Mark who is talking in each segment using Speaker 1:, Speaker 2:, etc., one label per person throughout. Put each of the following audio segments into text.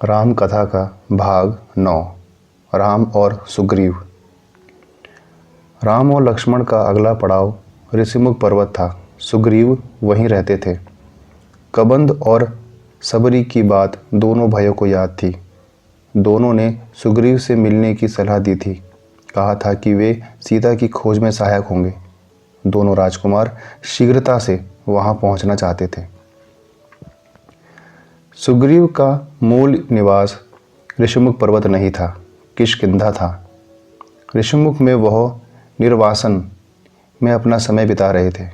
Speaker 1: राम कथा का भाग 9। राम और सुग्रीव। राम और लक्ष्मण का अगला पड़ाव ऋषिमुख पर्वत था। सुग्रीव वहीं रहते थे। कबंध और सबरी की बात दोनों भाइयों को याद थी। दोनों ने सुग्रीव से मिलने की सलाह दी थी। कहा था कि वे सीता की खोज में सहायक होंगे। दोनों राजकुमार शीघ्रता से वहां पहुंचना चाहते थे। सुग्रीव का मूल निवास ऋषिमुख पर्वत नहीं था, किष्किंधा था। ऋषिमुख में वह निर्वासन में अपना समय बिता रहे थे।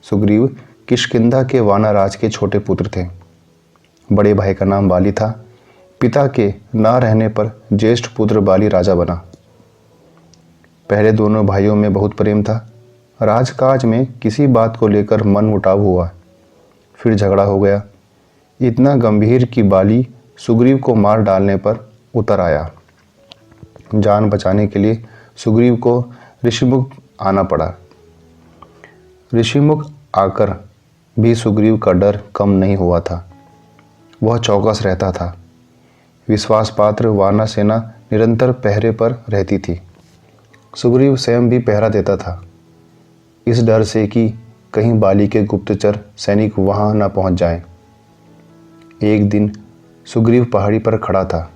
Speaker 1: सुग्रीव किष्किंधा के वानराज के छोटे पुत्र थे। बड़े भाई का नाम बाली था। पिता के ना रहने पर ज्येष्ठ पुत्र बाली राजा बना। पहले दोनों भाइयों में बहुत प्रेम था। राजकाज में किसी बात को लेकर मनमुटाव हुआ, फिर झगड़ा हो गया। इतना गंभीर कि बाली सुग्रीव को मार डालने पर उतर आया। जान बचाने के लिए सुग्रीव को ऋषिमुख आना पड़ा। ऋषिमुख आकर भी सुग्रीव का डर कम नहीं हुआ था। वह चौकस रहता था। विश्वास पात्र वानर सेना निरंतर पहरे पर रहती थी। सुग्रीव स्वयं भी पहरा देता था, इस डर से कि कहीं बाली के गुप्तचर सैनिक वहां न पहुंच जाएं। एक दिन सुग्रीव पहाड़ी पर खड़ा था।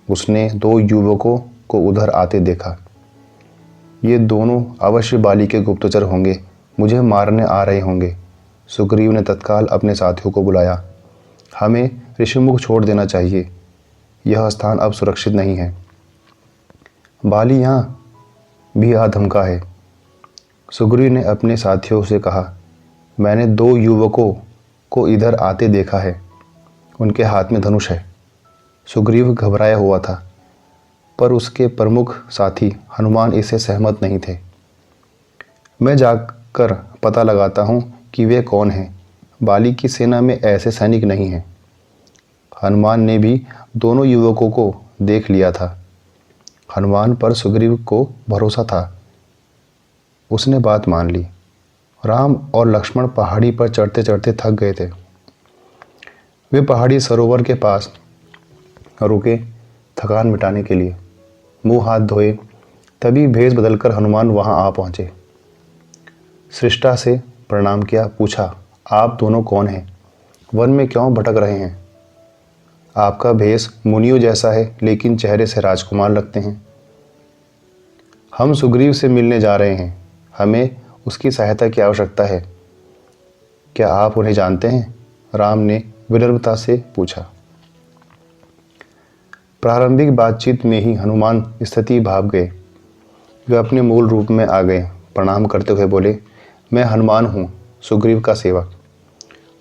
Speaker 1: उसने दो युवकों को उधर आते देखा। ये दोनों अवश्य बाली के गुप्तचर होंगे, मुझे मारने आ रहे होंगे। सुग्रीव ने तत्काल अपने साथियों को बुलाया। हमें ऋषिमुख छोड़ देना चाहिए, यह स्थान अब सुरक्षित नहीं है। बाली यहाँ भी आ धमका है। सुग्रीव ने अपने साथियों से कहा, मैंने दो युवकों को इधर आते देखा है, उनके हाथ में धनुष है। सुग्रीव घबराया हुआ था, पर उसके प्रमुख साथी हनुमान इससे सहमत नहीं थे। मैं जाकर पता लगाता हूँ कि वे कौन हैं। बाली की सेना में ऐसे सैनिक नहीं हैं। हनुमान ने भी दोनों युवकों को देख लिया था। हनुमान पर सुग्रीव को भरोसा था। उसने बात मान ली। राम और लक्ष्मण पहाड़ी पर चढ़ते चढ़ते थक गए थे। वे पहाड़ी सरोवर के पास रुके थकान मिटाने के लिए। मुंह हाथ धोए, तभी भेष बदलकर हनुमान वहां आ पहुंचे। सृष्टा से प्रणाम किया, पूछा, आप दोनों कौन हैं? वन में क्यों भटक रहे हैं? आपका भेष मुनियों जैसा है, लेकिन चेहरे से राजकुमार लगते हैं। हम सुग्रीव से मिलने जा रहे हैं। हमें उसकी सहायता की आवश्यकता है। क्या आप उन्हें जानते हैं? राम ने विनम्रता से पूछा। प्रारंभिक बातचीत में ही हनुमान स्थिति भाप गए। वे अपने मूल रूप में आ गए। प्रणाम करते हुए बोले, मैं हनुमान हूँ, सुग्रीव का सेवक।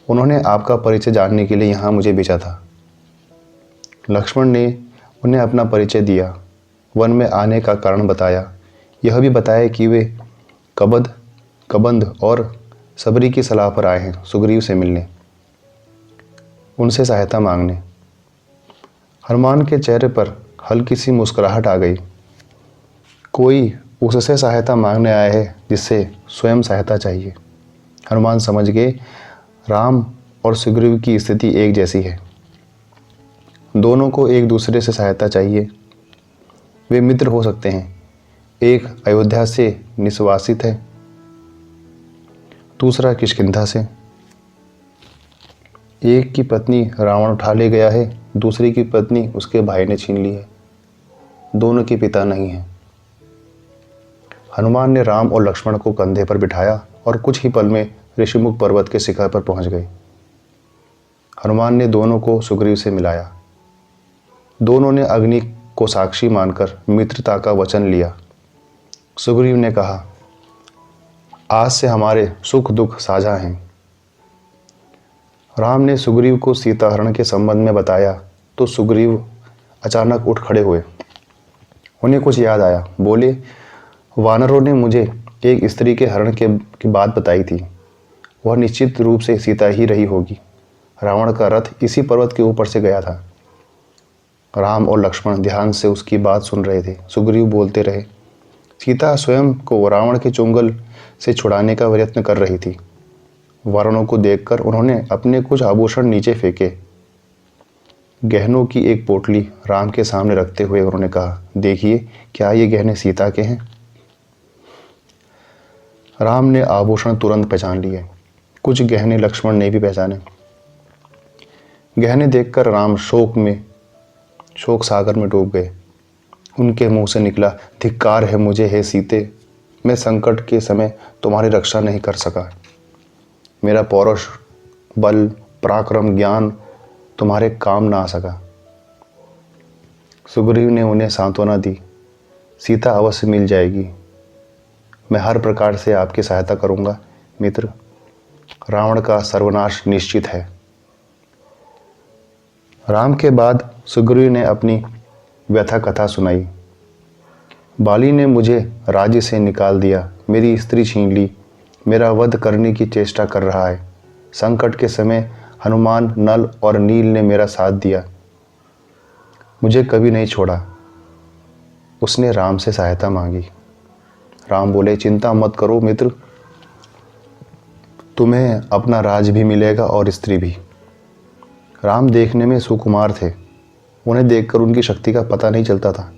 Speaker 1: उन्होंने आपका परिचय जानने के लिए यहाँ मुझे भेजा था। लक्ष्मण ने उन्हें अपना परिचय दिया, वन में आने का कारण बताया। यह भी बताया कि वे कबंध और सबरी की सलाह पर आए हैं, सुग्रीव से मिलने, उनसे सहायता मांगने। हनुमान के चेहरे पर हल्की सी मुस्कुराहट आ गई। कोई उससे सहायता मांगने आया है जिससे स्वयं सहायता चाहिए। हनुमान समझ गए, राम और सुग्रीव की स्थिति एक जैसी है। दोनों को एक दूसरे से सहायता चाहिए। वे मित्र हो सकते हैं। एक अयोध्या से निष्वासित है, दूसरा किष्किंधा से। एक की पत्नी रावण उठा ले गया है, दूसरी की पत्नी उसके भाई ने छीन ली है। दोनों के पिता नहीं हैं। हनुमान ने राम और लक्ष्मण को कंधे पर बिठाया और कुछ ही पल में ऋषिमुख पर्वत के शिखर पर पहुंच गए। हनुमान ने दोनों को सुग्रीव से मिलाया। दोनों ने अग्नि को साक्षी मानकर मित्रता का वचन लिया। सुग्रीव ने कहा, आज से हमारे सुख दुख साझा हैं। राम ने सुग्रीव को सीताहरण के संबंध में बताया तो सुग्रीव अचानक उठ खड़े हुए। उन्हें कुछ याद आया। बोले, वानरों ने मुझे एक स्त्री के हरण की बात बताई थी। वह निश्चित रूप से सीता ही रही होगी। रावण का रथ इसी पर्वत के ऊपर से गया था। राम और लक्ष्मण ध्यान से उसकी बात सुन रहे थे। सुग्रीव बोलते रहे, सीता स्वयं को रावण के चुंगल से छुड़ाने का प्रयत्न कर रही थी। वानरों को देखकर उन्होंने अपने कुछ आभूषण नीचे फेंके। गहनों की एक पोटली राम के सामने रखते हुए उन्होंने कहा, देखिए, क्या ये गहने सीता के हैं? राम ने आभूषण तुरंत पहचान लिए। कुछ गहने लक्ष्मण ने भी पहचाने। गहने देखकर राम शोक सागर में डूब गए। उनके मुंह से निकला, धिक्कार है मुझे हे सीते, मैं संकट के समय तुम्हारी रक्षा नहीं कर सका। मेरा पौरुष, बल, पराक्रम, ज्ञान तुम्हारे काम ना आ सका। सुग्रीव ने उन्हें सांत्वना दी, सीता अवश्य मिल जाएगी। मैं हर प्रकार से आपकी सहायता करूंगा मित्र। रावण का सर्वनाश निश्चित है। राम के बाद सुग्रीव ने अपनी व्यथा कथा सुनाई। बाली ने मुझे राज्य से निकाल दिया, मेरी स्त्री छीन ली, मेरा वध करने की चेष्टा कर रहा है। संकट के समय हनुमान, नल और नील ने मेरा साथ दिया, मुझे कभी नहीं छोड़ा। उसने राम से सहायता मांगी। राम बोले, चिंता मत करो मित्र, तुम्हें अपना राज भी मिलेगा और स्त्री भी। राम देखने में सुकुमार थे, उन्हें देखकर उनकी शक्ति का पता नहीं चलता था।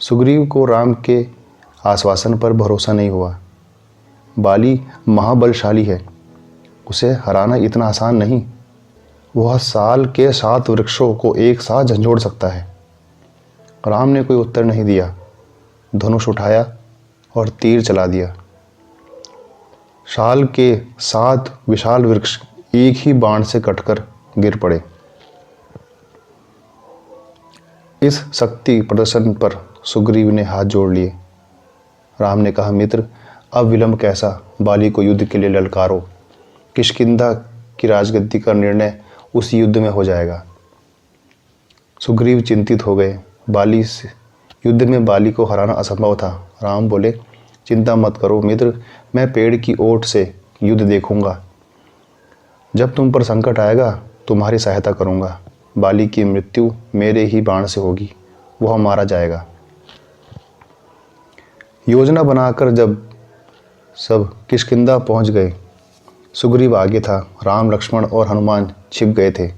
Speaker 1: सुग्रीव को राम के आश्वासन पर भरोसा नहीं हुआ। बाली महाबलशाली है, उसे हराना इतना आसान नहीं। वह साल के 7 वृक्षों को एक साथ झंझोड़ सकता है। राम ने कोई उत्तर नहीं दिया। धनुष उठाया और तीर चला दिया। साल के 7 विशाल वृक्ष एक ही बाण से कटकर गिर पड़े। इस शक्ति प्रदर्शन पर सुग्रीव ने हाथ जोड़ लिए। राम ने कहा, मित्र, अब विलंब कैसा, बाली को युद्ध के लिए ललकारो। किष्किंधा की राजगद्दी का निर्णय उस युद्ध में हो जाएगा। सुग्रीव चिंतित हो गए। युद्ध में बाली को हराना असंभव था। राम बोले, चिंता मत करो मित्र, मैं पेड़ की ओट से युद्ध देखूंगा। जब तुम पर संकट आएगा तुम्हारी सहायता करूंगा। बाली की मृत्यु मेरे ही बाण से होगी, वह मारा जाएगा। योजना बनाकर जब सब किष्किंधा पहुंच गए, सुग्रीव आगे था, राम, लक्ष्मण और हनुमान छिप गए थे।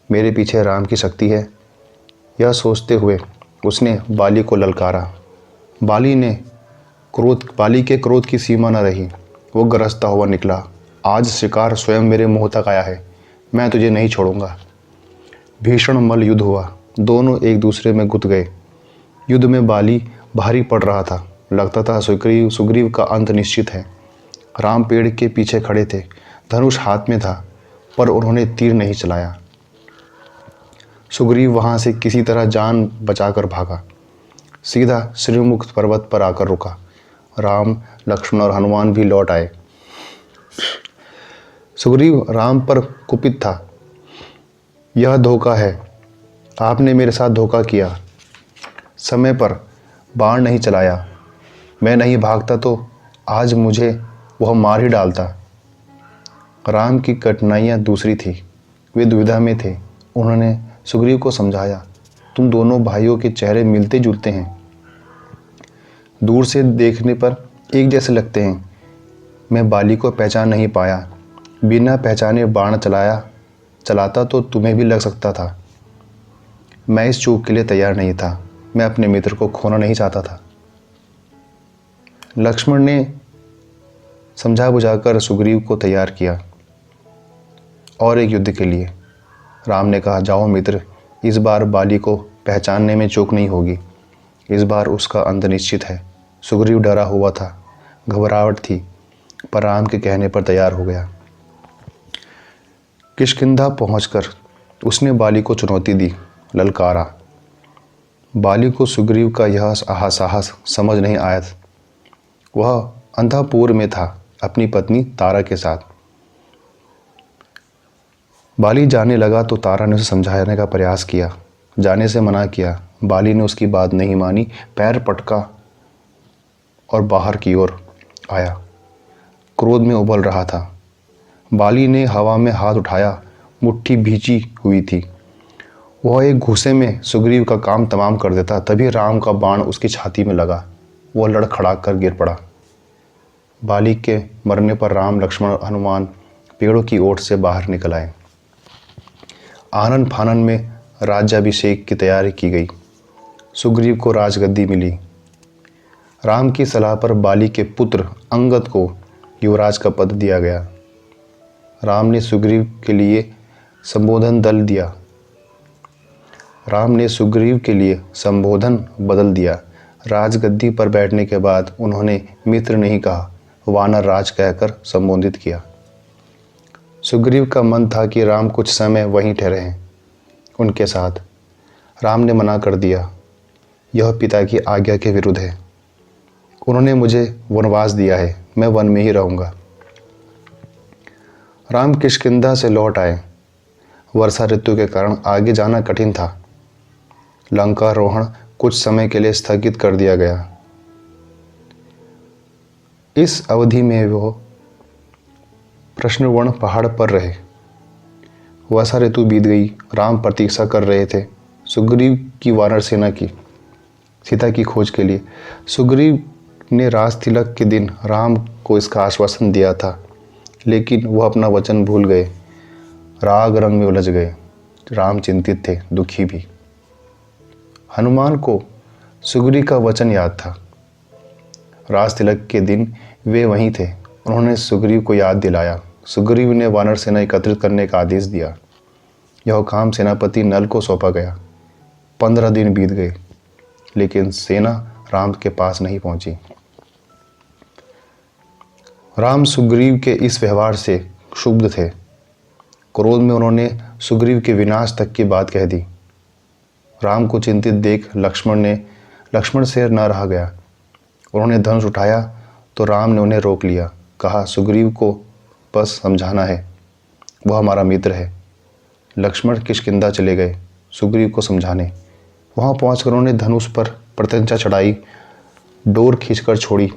Speaker 1: मेरे पीछे राम की शक्ति है, यह सोचते हुए उसने बाली को ललकारा। बाली के क्रोध की सीमा न रही। वो गरजता हुआ निकला, आज शिकार स्वयं मेरे मुंह तक आया है, मैं तुझे नहीं छोड़ूंगा। भीषण मल्ल युद्ध हुआ। दोनों एक दूसरे में गुथ गए। युद्ध में बाली भारी पड़ रहा था। लगता था सुग्रीव का अंत निश्चित है। राम पेड़ के पीछे खड़े थे, धनुष हाथ में था, पर उन्होंने तीर नहीं चलाया। सुग्रीव वहां से किसी तरह जान बचाकर भागा, सीधा श्रीमुख पर्वत पर आकर रुका। राम, लक्ष्मण और हनुमान भी लौट आए। सुग्रीव राम पर कुपित था। यह धोखा है, आपने मेरे साथ धोखा किया। समय पर बाण नहीं चलाया, मैं नहीं भागता तो आज मुझे वह मार ही डालता। राम की कठिनाइयाँ दूसरी थी, वे दुविधा में थे। उन्होंने सुग्रीव को समझाया, तुम दोनों भाइयों के चेहरे मिलते जुलते हैं, दूर से देखने पर एक जैसे लगते हैं। मैं बाली को पहचान नहीं पाया, बिना पहचाने बाण चलाता तो तुम्हें भी लग सकता था। मैं इस चूक के लिए तैयार नहीं था, मैं अपने मित्र को खोना नहीं चाहता था। लक्ष्मण ने समझा बुझाकर सुग्रीव को तैयार किया और एक युद्ध के लिए। राम ने कहा, जाओ मित्र, इस बार बाली को पहचानने में चूक नहीं होगी, इस बार उसका अंत निश्चित है। सुग्रीव डरा हुआ था, घबराहट थी, पर राम के कहने पर तैयार हो गया। किष्किंधा पहुंचकर उसने बाली को चुनौती दी, ललकारा। बाली को सुग्रीव का यह साहस समझ नहीं आया। वह अंतःपुर में था अपनी पत्नी तारा के साथ। बाली जाने लगा तो तारा ने उसे समझाने का प्रयास किया, जाने से मना किया। बाली ने उसकी बात नहीं मानी, पैर पटका और बाहर की ओर आया। क्रोध में उबल रहा था। बाली ने हवा में हाथ उठाया, मुट्ठी भींची हुई थी। वह एक घूसे में सुग्रीव का काम तमाम कर देता। तभी राम का बाण उसकी छाती में लगा, वह लड़खड़ा कर गिर पड़ा। बाली के मरने पर राम, लक्ष्मण, हनुमान पेड़ों की ओट से बाहर निकल आए। आनन फानन में राज्याभिषेक की तैयारी की गई। सुग्रीव को राजगद्दी मिली। राम की सलाह पर बाली के पुत्र अंगद को युवराज का पद दिया गया। राम ने सुग्रीव के लिए संबोधन बदल दिया। राजगद्दी पर बैठने के बाद उन्होंने मित्र नहीं कहा, वानर राज कहकर संबोधित किया। सुग्रीव का मन था कि राम कुछ समय वहीं ठहरे उनके साथ। राम ने मना कर दिया, यह पिता की आज्ञा के विरुद्ध है। उन्होंने मुझे वनवास दिया है, मैं वन में ही रहूँगा। राम किष्किंधा से लौट आए। वर्षा ऋतु के कारण आगे जाना कठिन था। लंकारोहण कुछ समय के लिए स्थगित कर दिया गया। इस अवधि में वो प्रश्नवर्ण पहाड़ पर रहे। वर्षा ऋतु बीत गई। राम प्रतीक्षा कर रहे थे सुग्रीव की वानर सेना की सीता की खोज के लिए। सुग्रीव ने राज तिलक के दिन राम को इसका आश्वासन दिया था, लेकिन वह अपना वचन भूल गए, राग रंग में उलझ गए। राम चिंतित थे, दुखी भी। हनुमान को सुग्रीव का वचन याद था। राज तिलक के दिन वे वहीं थे। उन्होंने सुग्रीव को याद दिलाया। सुग्रीव ने वानर सेना एकत्रित करने का आदेश दिया। यह काम सेनापति नल को सौंपा गया। 15 दिन बीत गए, लेकिन सेना राम के पास नहीं पहुंची। राम सुग्रीव के इस व्यवहार से क्षुब्ध थे। क्रोध में उन्होंने सुग्रीव के विनाश तक की बात कह दी। राम को चिंतित देख लक्ष्मण से न रहा गया। उन्होंने धनुष उठाया तो राम ने उन्हें रोक लिया। कहा, सुग्रीव को बस समझाना है, वह हमारा मित्र है। लक्ष्मण किष्किंधा चले गए सुग्रीव को समझाने। वहां पहुंचकर उन्होंने धनुष पर प्रत्यंचा चढ़ाई, डोर खींचकर छोड़ी।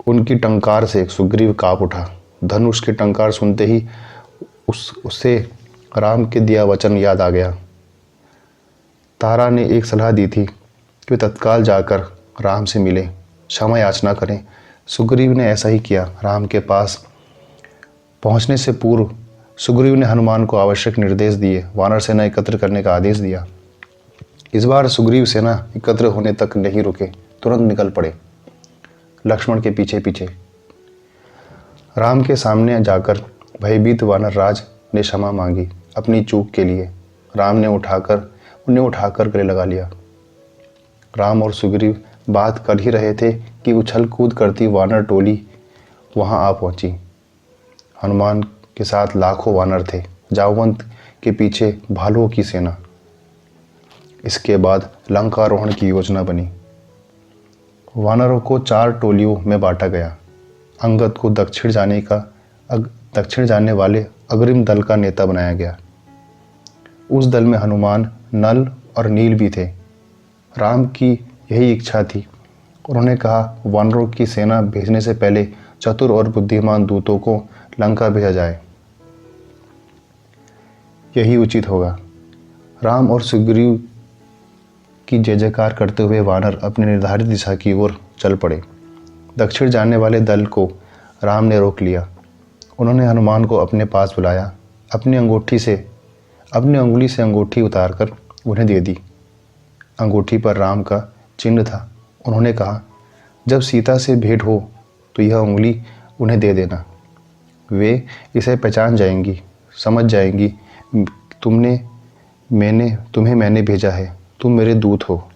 Speaker 1: उनकी टंकार से सुग्रीव कांप उठा। धनुष की टंकार सुनते ही उसे राम के दिया वचन याद आ गया। तारा ने एक सलाह दी थी कि वे तत्काल जाकर राम से मिले, क्षमा याचना करें। सुग्रीव ने ऐसा ही किया। राम के पास पहुंचने से पूर्व सुग्रीव ने हनुमान को आवश्यक निर्देश दिए, वानर सेना एकत्र करने का आदेश दिया। इस बार सुग्रीव सेना एकत्र होने तक नहीं रुके, तुरंत निकल पड़े लक्ष्मण के पीछे पीछे। राम के सामने जाकर भयभीत वानर राज ने क्षमा मांगी अपनी चूक के लिए। राम ने उन्हें उठाकर गले लगा लिया। राम और सुग्रीव बात कर ही रहे थे कि उछल कूद करती वानर टोली वहां आ पहुंची। हनुमान के साथ लाखों वानर थे, जामवंत के पीछे भालुओं की सेना। इसके बाद लंकारोहण की योजना बनी। वानरों को 4 टोलियों में बांटा गया। अंगद को दक्षिण जाने वाले अग्रिम दल का नेता बनाया गया। उस दल में हनुमान, नल और नील भी थे। राम की यही इच्छा थी। उन्होंने कहा, वानरों की सेना भेजने से पहले चतुर और बुद्धिमान दूतों को लंका भेजा जाए, यही उचित होगा। राम और सुग्रीव की जय जयकार करते हुए वानर अपनी निर्धारित दिशा की ओर चल पड़े। दक्षिण जाने वाले दल को राम ने रोक लिया। उन्होंने हनुमान को अपने पास बुलाया, अपनी अंगुली से अंगूठी उतारकर उन्हें दे दी। अंगूठी पर राम का चिन्ह था। उन्होंने कहा, जब सीता से भेंट हो तो यह अंगुली उन्हें दे देना। वे इसे पहचान जाएंगी, समझ जाएंगी तुम्हें मैंने भेजा है, तुम मेरे दूत हो।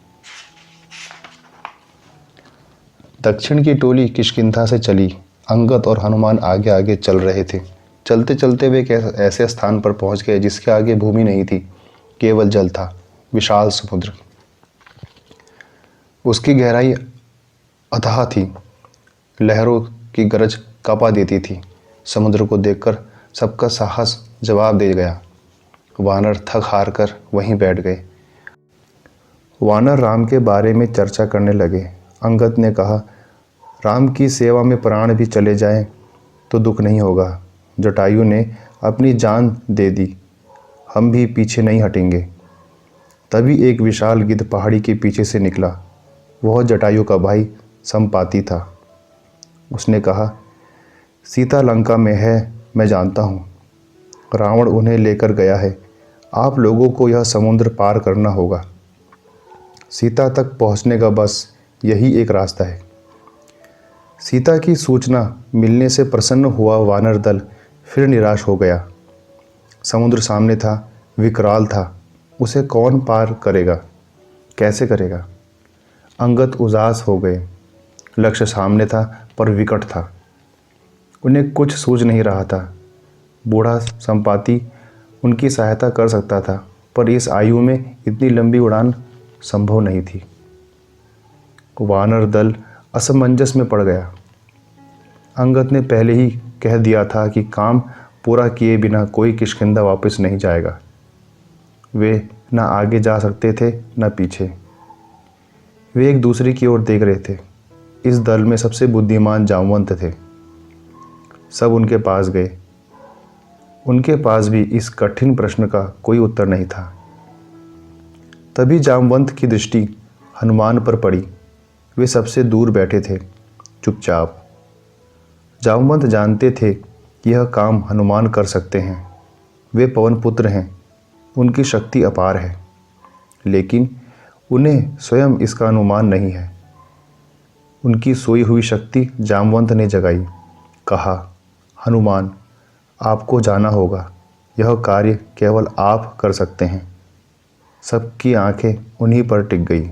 Speaker 1: दक्षिण की टोली किष्किंधा से चली। अंगद और हनुमान आगे आगे चल रहे थे। चलते चलते वे एक ऐसे स्थान पर पहुंच गए जिसके आगे भूमि नहीं थी, केवल जल था, विशाल समुद्र। उसकी गहराई अथाह थी, लहरों की गरज कांपा देती थी। समुद्र को देखकर सबका साहस जवाब दे गया। वानर थक हार कर वहीं बैठ गए। वानर राम के बारे में चर्चा करने लगे। अंगद ने कहा, राम की सेवा में प्राण भी चले जाएं तो दुख नहीं होगा। जटायु ने अपनी जान दे दी, हम भी पीछे नहीं हटेंगे। तभी एक विशाल गिद्ध पहाड़ी के पीछे से निकला। वह जटायु का भाई संपाति था। उसने कहा, सीता लंका में है, मैं जानता हूँ। रावण उन्हें लेकर गया है। आप लोगों को यह समुद्र पार करना होगा। सीता तक पहुंचने का बस यही एक रास्ता है। सीता की सूचना मिलने से प्रसन्न हुआ वानर दल फिर निराश हो गया। समुद्र सामने था, विकराल था, उसे कौन पार करेगा, कैसे करेगा? अंगद उदास हो गए। लक्ष्य सामने था पर विकट था। उन्हें कुछ सूझ नहीं रहा था। बूढ़ा संपाति उनकी सहायता कर सकता था, पर इस आयु में इतनी लंबी उड़ान संभव नहीं थी। वानर दल असमंजस में पड़ गया। अंगद ने पहले ही कह दिया था कि काम पूरा किए बिना कोई किष्किंधा वापस नहीं जाएगा। वे न आगे जा सकते थे न पीछे। वे एक दूसरे की ओर देख रहे थे। इस दल में सबसे बुद्धिमान जामवंत थे। सब उनके पास गए। उनके पास भी इस कठिन प्रश्न का कोई उत्तर नहीं था। तभी जामवंत की दृष्टि हनुमान पर पड़ी। वे सबसे दूर बैठे थे, चुपचाप। जामवंत जानते थे कि यह काम हनुमान कर सकते हैं। वे पवन पुत्र हैं, उनकी शक्ति अपार है, लेकिन उन्हें स्वयं इसका अनुमान नहीं है। उनकी सोई हुई शक्ति जामवंत ने जगाई। कहा, हनुमान, आपको जाना होगा। यह कार्य केवल आप कर सकते हैं। सबकी आंखें उन्हीं पर टिक गई।